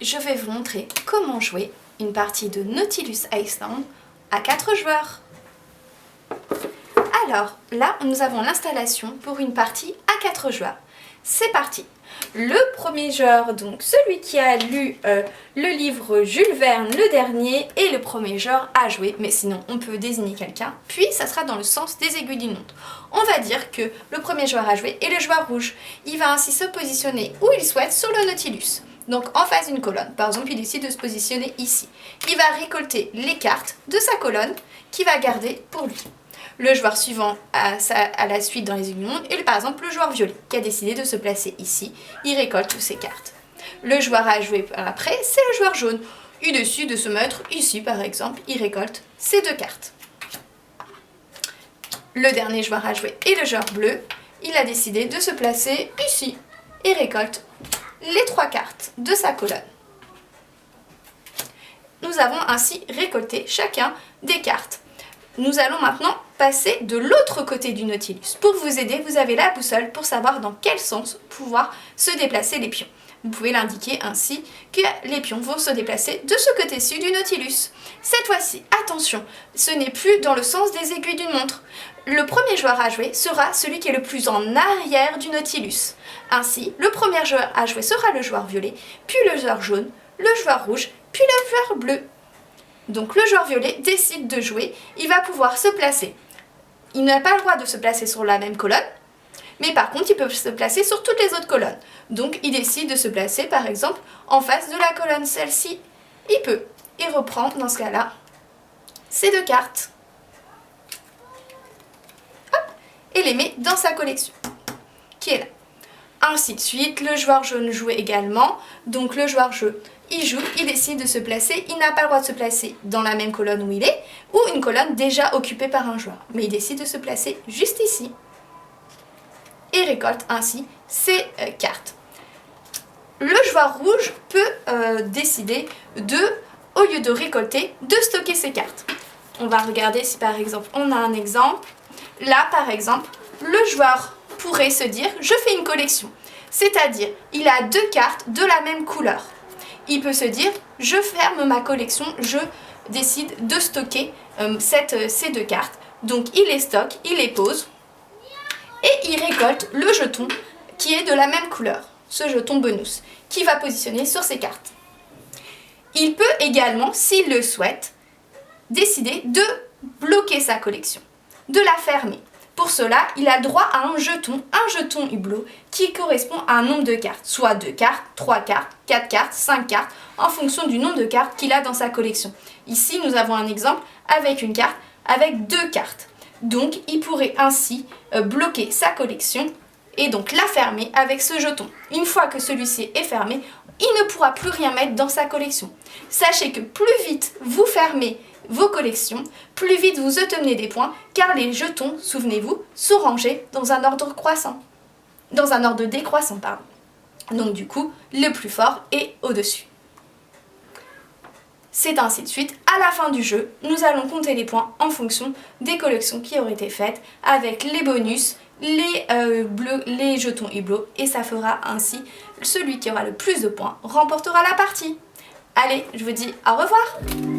je vais vous montrer comment jouer une partie de Nautilus Iceland à 4 joueurs. Alors là, nous avons l'installation pour une partie à 4 joueurs. C'est parti! Le premier joueur, donc celui qui a lu le livre Jules Verne, le dernier, est le premier joueur à jouer, mais sinon on peut désigner quelqu'un, puis ça sera dans le sens des aiguilles d'une montre. On va dire que le premier joueur à jouer est le joueur rouge. Il va ainsi se positionner où il souhaite sur le Nautilus, donc en face d'une colonne. Par exemple, il décide de se positionner ici. Il va récolter les cartes de sa colonne qu'il va garder pour lui. Le joueur suivant à la suite dans les aiguilles d'une montre est par exemple le joueur violet qui a décidé de se placer ici. Il récolte toutes ses cartes. Le joueur à jouer après, c'est le joueur jaune. Il décide de se mettre ici par exemple. Il récolte ses 2 cartes. Le dernier joueur à jouer est le joueur bleu. Il a décidé de se placer ici et récolte les 3 cartes de sa colonne. Nous avons ainsi récolté chacun des cartes. Nous allons maintenant passer de l'autre côté du Nautilus. Pour vous aider, vous avez la boussole pour savoir dans quel sens pouvoir se déplacer les pions. Vous pouvez l'indiquer ainsi que les pions vont se déplacer de ce côté-ci du Nautilus. Cette fois-ci, attention, ce n'est plus dans le sens des aiguilles d'une montre. Le premier joueur à jouer sera celui qui est le plus en arrière du Nautilus. Ainsi, le premier joueur à jouer sera le joueur violet, puis le joueur jaune, le joueur rouge, puis le joueur bleu. Donc le joueur violet décide de jouer, il va pouvoir se placer. Il n'a pas le droit de se placer sur la même colonne, mais par contre il peut se placer sur toutes les autres colonnes. Donc il décide de se placer par exemple en face de la colonne, celle-ci. Il peut. Il reprend dans ce cas-là ces 2 cartes. Hop, et les met dans sa collection, qui est là. Ainsi de suite, le joueur jaune joue également. Donc le joueur jaune, il joue, il décide de se placer. Il n'a pas le droit de se placer dans la même colonne où il est, ou une colonne déjà occupée par un joueur. Mais il décide de se placer juste ici. Et récolte ainsi ses cartes. Le joueur rouge peut décider de, au lieu de récolter, de stocker ses cartes. On va regarder si par exemple on a un exemple. Là par exemple, le joueur pourrait se dire je fais une collection, c'est-à-dire il a 2 cartes de la même couleur. Il peut se dire je ferme ma collection, je décide de stocker ces 2 cartes. Donc il les stocke, il les pose et il récolte le jeton qui est de la même couleur, ce jeton bonus, qui va positionner sur ses cartes. Il peut également, s'il le souhaite, décider de bloquer sa collection, de la fermer. Pour cela, il a le droit à un jeton hublot qui correspond à un nombre de cartes, soit 2 cartes, 3 cartes, 4 cartes, 5 cartes, en fonction du nombre de cartes qu'il a dans sa collection. Ici, nous avons un exemple avec une carte avec 2 cartes. Donc, il pourrait ainsi bloquer sa collection et donc la fermer avec ce jeton. Une fois que celui-ci est fermé, il ne pourra plus rien mettre dans sa collection. Sachez que plus vite vous fermez vos collections, plus vite vous obtenez des points, car les jetons, souvenez-vous, sont rangés dans un ordre croissant. Dans un ordre décroissant, pardon. Donc du coup, le plus fort est au-dessus. C'est ainsi de suite. À la fin du jeu, nous allons compter les points en fonction des collections qui auraient été faites, avec les bonus, les jetons hublots, et ça fera ainsi celui qui aura le plus de points remportera la partie. Allez, je vous dis au revoir!